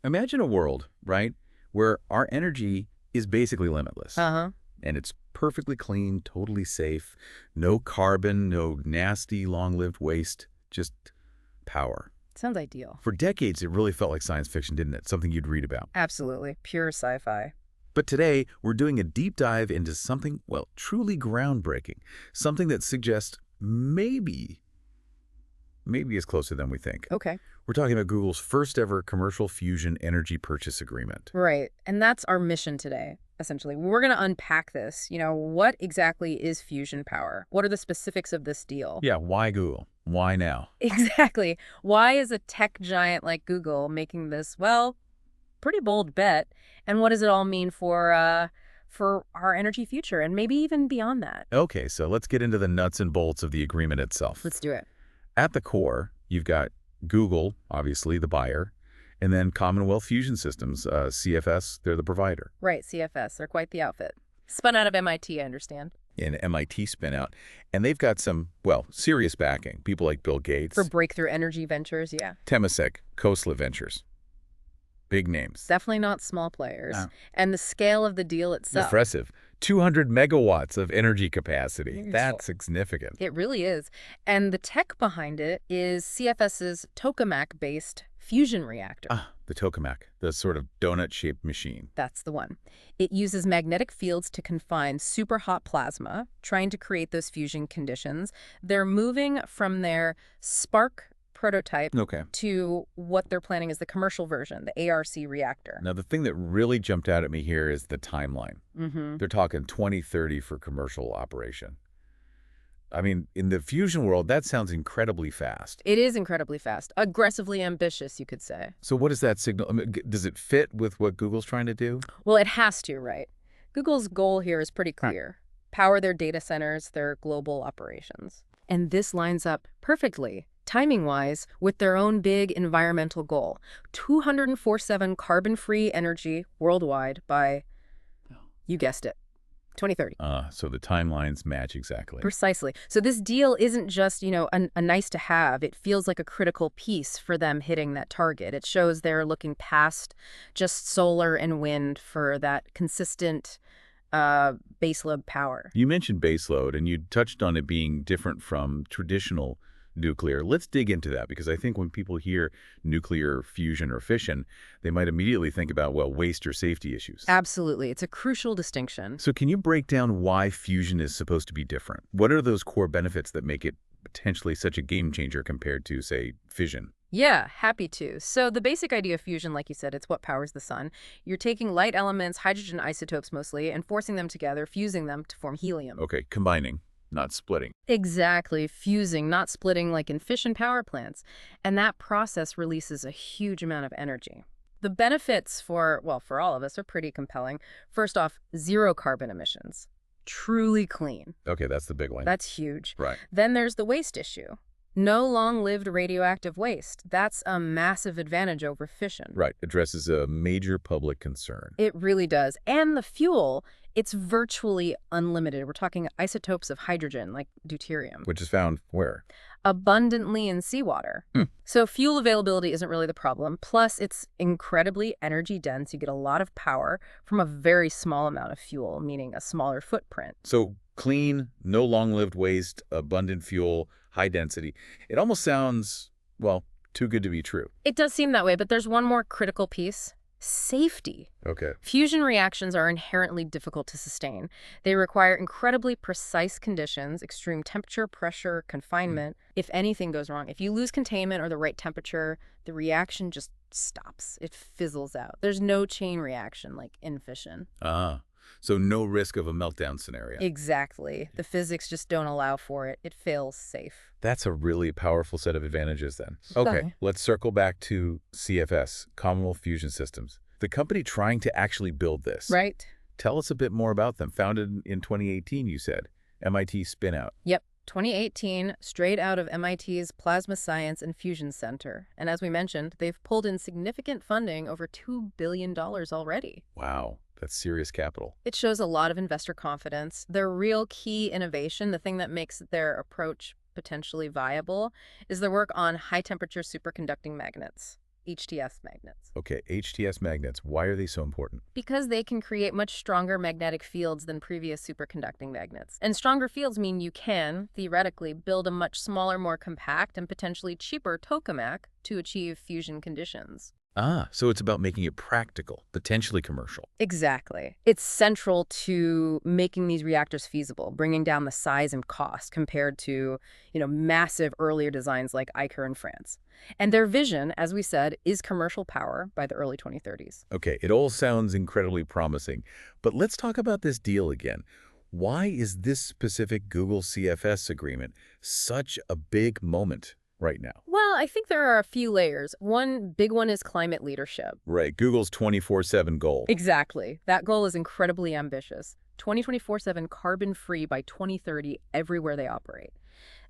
Imagine a world, right, where our energy is basically limitless. Uh-huh. And it's perfectly clean, totally safe, no carbon, no nasty, long-lived waste, just power. Sounds ideal. For decades, it really felt like science fiction, didn't it? Something you'd read about. Absolutely. Pure sci-fi. But today, we're doing a deep dive into something, well, truly groundbreaking. Something that suggests maybe is closer than we think. Okay. We're talking about Google's first ever commercial fusion energy purchase agreement. Right. And that's our mission today, essentially. We're going to unpack this. What exactly is fusion power? What are the specifics of this deal? Yeah, why Google? Why now? Exactly. Why is a tech giant like Google making this, well, pretty bold bet? And what does it all mean for our energy future and maybe even beyond that? Okay, so let's get into the nuts and bolts of the agreement itself. Let's do it. At the core, you've got Google, obviously the buyer, and then Commonwealth Fusion Systems, CFS, they're the provider. Right, CFS. They're quite the outfit. Spun out of MIT, I understand. An MIT spin out. And they've got some, well, serious backing. People like Bill Gates. For breakthrough energy ventures, yeah. Temasek, Khosla Ventures. Big names. Definitely not small players. No. And the scale of the deal itself. Impressive. 200 megawatts of energy capacity. Beautiful. That's significant. It really is. And the tech behind it is CFS's tokamak-based fusion reactor. The tokamak, the sort of donut-shaped machine. That's the one. It uses magnetic fields to confine super hot plasma, trying to create those fusion conditions. They're moving from their spark prototype to what they're planning as the commercial version, the ARC reactor. Now, the thing that really jumped out at me here is the timeline. Mm-hmm. They're talking 2030 for commercial operation. I mean, in the fusion world, that sounds incredibly fast. It is incredibly fast. Aggressively ambitious, you could say. So what does that signal? I mean, does it fit with what Google's trying to do? Well, it has to, right? Google's goal here is pretty clear. Power their data centers, their global operations. And this lines up perfectly, timing-wise, with their own big environmental goal, 247 carbon-free energy worldwide by, you guessed it, 2030. So the timelines match exactly. Precisely. So this deal isn't just, a nice to have. It feels like a critical piece for them hitting that target. It shows they're looking past just solar and wind for that consistent baseload power. You mentioned baseload, and you touched on it being different from traditional nuclear. Let's dig into that, because I think when people hear nuclear fusion or fission, they might immediately think about, well, waste or safety issues. Absolutely. It's a crucial distinction. So can you break down why fusion is supposed to be different? What are those core benefits that make it potentially such a game changer compared to, say, fission? Yeah, happy to. So the basic idea of fusion, like you said, it's what powers the sun. You're taking light elements, hydrogen isotopes mostly, and forcing them together, fusing them to form helium. Okay, combining, not splitting. Exactly, fusing, not splitting like in fission power plants. And that process releases a huge amount of energy. The benefits for all of us are pretty compelling. First off, zero carbon emissions. Truly clean. Okay, that's the big one. That's huge. Right. Then there's the waste issue. No long-lived radioactive waste. That's a massive advantage over fission. Right. Addresses a major public concern. It really does. And the fuel, it's virtually unlimited. We're talking isotopes of hydrogen, like deuterium. Which is found where? Abundantly in seawater. So fuel availability isn't really the problem. Plus, it's incredibly energy dense. You get a lot of power from a very small amount of fuel, meaning a smaller footprint. So clean, no long-lived waste, abundant fuel, high density. It almost sounds, well, too good to be true. It does seem that way, but there's one more critical piece. Safety. Okay. Fusion reactions are inherently difficult to sustain. They require incredibly precise conditions, extreme temperature, pressure, confinement. If anything goes wrong, if you lose containment or the right temperature, the reaction just stops. It fizzles out. There's no chain reaction like in fission. So no risk of a meltdown scenario. Exactly. The physics just don't allow for it. It fails safe. That's a really powerful set of advantages then. Okay, let's circle back to CFS, Commonwealth Fusion Systems, the company trying to actually build this. Right. Tell us a bit more about them. Founded in 2018, you said. MIT spin-out. Yep. 2018, straight out of MIT's Plasma Science and Fusion Center. And as we mentioned, they've pulled in significant funding, over $2 billion already. Wow. That's serious capital. It shows a lot of investor confidence. Their real key innovation, the thing that makes their approach potentially viable, is their work on high-temperature superconducting magnets. HTS magnets. Okay, HTS magnets, why are they so important? Because they can create much stronger magnetic fields than previous superconducting magnets. And stronger fields mean you can, theoretically, build a much smaller, more compact, and potentially cheaper tokamak to achieve fusion conditions. Ah, so it's about making it practical, potentially commercial. Exactly. It's central to making these reactors feasible, bringing down the size and cost compared to, massive earlier designs like Icar in France. And their vision, as we said, is commercial power by the early 2030s. Okay, it all sounds incredibly promising, but let's talk about this deal again. Why is this specific Google CFS agreement such a big moment right now? Well, I think there are a few layers. One big one is climate leadership. Right, Google's 24/7 goal. Exactly. That goal is incredibly ambitious. 2024/7 carbon-free by 2030 everywhere they operate.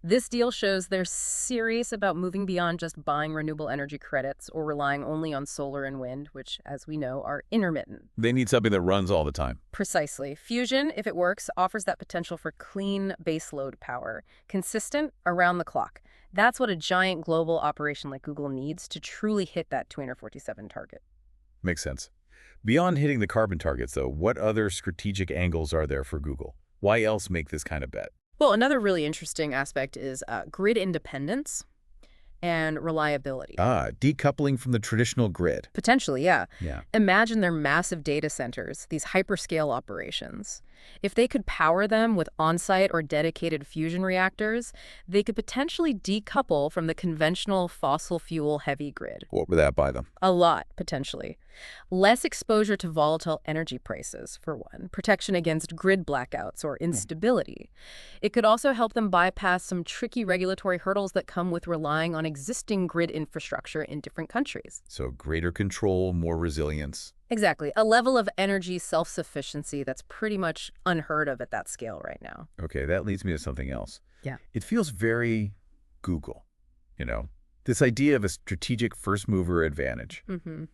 This deal shows they're serious about moving beyond just buying renewable energy credits or relying only on solar and wind, which, as we know, are intermittent. They need something that runs all the time. Precisely. Fusion, if it works, offers that potential for clean baseload power, consistent around the clock. That's what a giant global operation like Google needs to truly hit that 2047 target. Makes sense. Beyond hitting the carbon targets, though, what other strategic angles are there for Google? Why else make this kind of bet? Well, another really interesting aspect is grid independence and reliability. Ah, decoupling from the traditional grid. Potentially, yeah. Yeah. Imagine their massive data centers, these hyperscale operations. If they could power them with on-site or dedicated fusion reactors, they could potentially decouple from the conventional fossil fuel-heavy grid. What would that buy them? A lot, potentially. Less exposure to volatile energy prices, for one. Protection against grid blackouts or instability. It could also help them bypass some tricky regulatory hurdles that come with relying on existing grid infrastructure in different countries. So greater control, more resilience. Exactly. A level of energy self-sufficiency that's pretty much unheard of at that scale right now. Okay, that leads me to something else. Yeah. It feels very Google, This idea of a strategic first-mover advantage.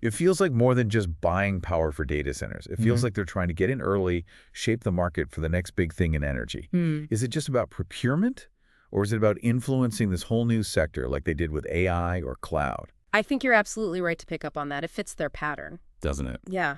It feels like more than just buying power for data centers. It feels like they're trying to get in early, shape the market for the next big thing in energy. Is it just about procurement, or is it about influencing this whole new sector like they did with AI or cloud? I think you're absolutely right to pick up on that. It fits their pattern. Doesn't it? Yeah.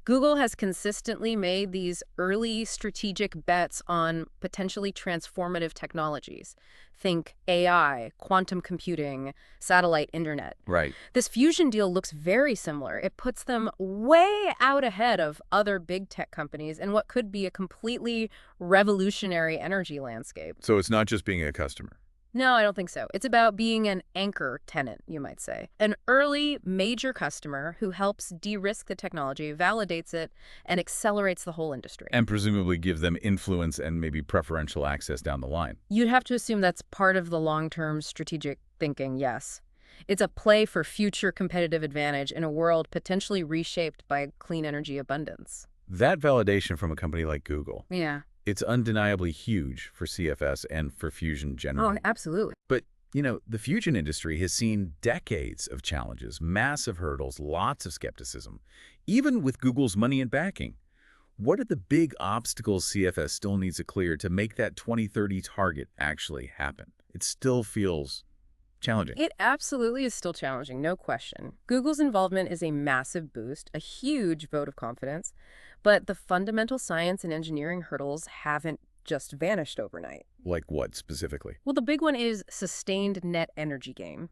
Google has consistently made these early strategic bets on potentially transformative technologies. Think AI, quantum computing, satellite internet. Right. This fusion deal looks very similar. It puts them way out ahead of other big tech companies in what could be a completely revolutionary energy landscape. So it's not just being a customer. No, I don't think so. It's about being an anchor tenant, you might say. An early, major customer who helps de-risk the technology, validates it, and accelerates the whole industry. And presumably give them influence and maybe preferential access down the line. You'd have to assume that's part of the long-term strategic thinking, yes. It's a play for future competitive advantage in a world potentially reshaped by clean energy abundance. That validation from a company like Google. Yeah. It's undeniably huge for CFS and for fusion generally. Oh, absolutely. But, the fusion industry has seen decades of challenges, massive hurdles, lots of skepticism, even with Google's money and backing. What are the big obstacles CFS still needs to clear to make that 2030 target actually happen? It still feels challenging. It absolutely is still challenging, no question. Google's involvement is a massive boost, a huge vote of confidence, but the fundamental science and engineering hurdles haven't just vanished overnight. Like what specifically? Well, the big one is sustained net energy gain.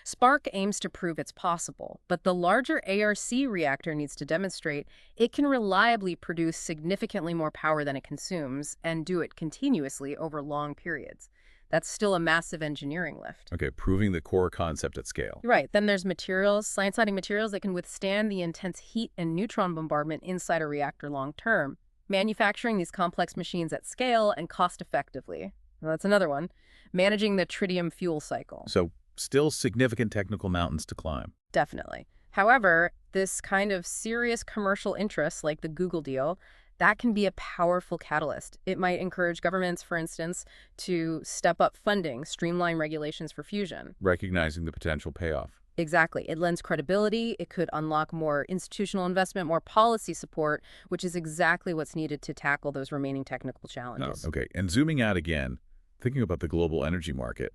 Spark aims to prove it's possible, but the larger ARC reactor needs to demonstrate it can reliably produce significantly more power than it consumes and do it continuously over long periods. That's still a massive engineering lift. Okay, proving the core concept at scale. Right. Then there's materials, science-hiding materials that can withstand the intense heat and neutron bombardment inside a reactor long term. Manufacturing these complex machines at scale and cost-effectively. Well, that's another one. Managing the tritium fuel cycle. So still significant technical mountains to climb. Definitely. However, this kind of serious commercial interest, like the Google deal, that can be a powerful catalyst. It might encourage governments, for instance, to step up funding, streamline regulations for fusion. Recognizing the potential payoff. Exactly. It lends credibility. It could unlock more institutional investment, more policy support, which is exactly what's needed to tackle those remaining technical challenges. Oh, okay. And zooming out again, thinking about the global energy market,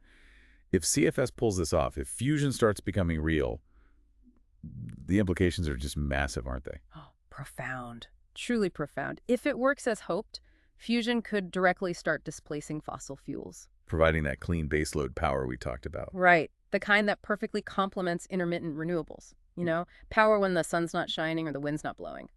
if CFS pulls this off, if fusion starts becoming real, The implications are just massive, aren't they? Oh, profound. Truly profound. If it works as hoped, fusion could directly start displacing fossil fuels. Providing that clean baseload power we talked about. Right. The kind that perfectly complements intermittent renewables. Power when the sun's not shining or the wind's not blowing.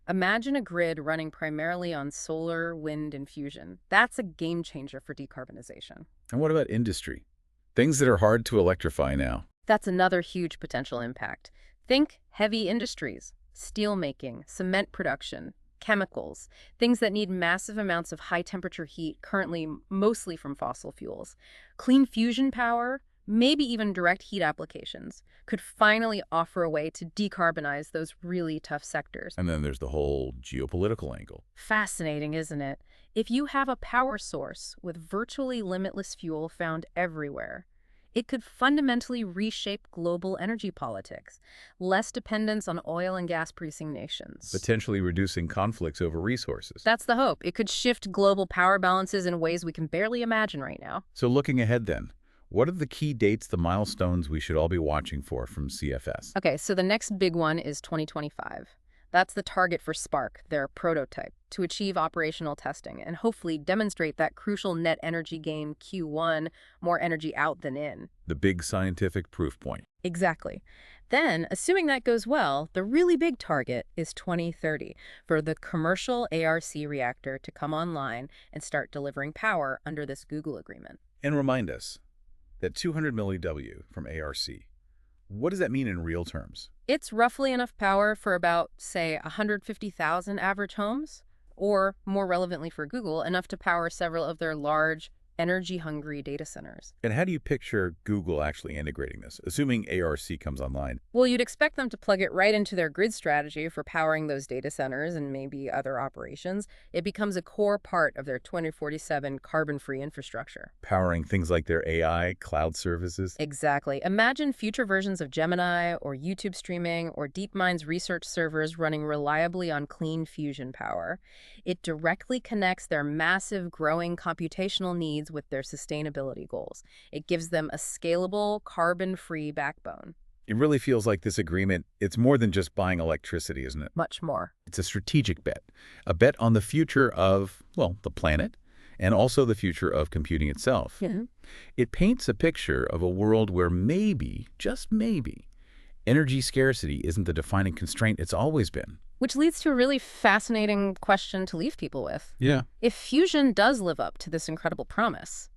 Imagine a grid running primarily on solar, wind, and fusion. That's a game changer for decarbonization. And what about industry? Things that are hard to electrify now. That's another huge potential impact. Think heavy industries, steel making, cement production, chemicals, things that need massive amounts of high-temperature heat, currently mostly from fossil fuels. Clean fusion power, maybe even direct heat applications, could finally offer a way to decarbonize those really tough sectors. And then there's the whole geopolitical angle. Fascinating, isn't it? If you have a power source with virtually limitless fuel found everywhere, it could fundamentally reshape global energy politics, less dependence on oil and gas-producing nations. Potentially reducing conflicts over resources. That's the hope. It could shift global power balances in ways we can barely imagine right now. So looking ahead then, what are the key dates, the milestones we should all be watching for from CFS? Okay, so the next big one is 2025. That's the target for Spark, their prototype, to achieve operational testing and hopefully demonstrate that crucial net energy gain Q1, more energy out than in. The big scientific proof point. Exactly. Then, assuming that goes well, the really big target is 2030 for the commercial ARC reactor to come online and start delivering power under this Google agreement. And remind us that 200 milliW from ARC, what does that mean in real terms? It's roughly enough power for about, say, 150,000 average homes, or more relevantly for Google, enough to power several of their large, energy-hungry data centers. And how do you picture Google actually integrating this, assuming ARC comes online? Well, you'd expect them to plug it right into their grid strategy for powering those data centers and maybe other operations. It becomes a core part of their 2047 carbon-free infrastructure. Powering things like their AI, cloud services? Exactly. Imagine future versions of Gemini or YouTube streaming or DeepMind's research servers running reliably on clean fusion power. It directly connects their massive, growing computational needs with their sustainability goals. It gives them a scalable, carbon-free backbone. It really feels like this agreement, it's more than just buying electricity, isn't it? Much more. It's a strategic bet. A bet on the future of, well, the planet, and also the future of computing itself. Yeah. It paints a picture of a world where maybe, just maybe, energy scarcity isn't the defining constraint it's always been. Which leads to a really fascinating question to leave people with. Yeah. If fusion does live up to this incredible promise,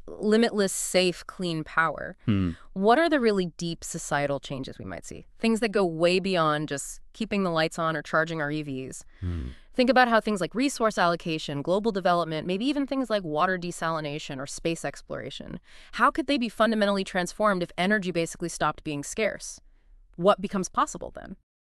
limitless, safe, clean power, what are the really deep societal changes we might see? Things that go way beyond just keeping the lights on or charging our EVs. Think about how things like resource allocation, global development, maybe even things like water desalination or space exploration, how could they be fundamentally transformed if energy basically stopped being scarce? What becomes possible then?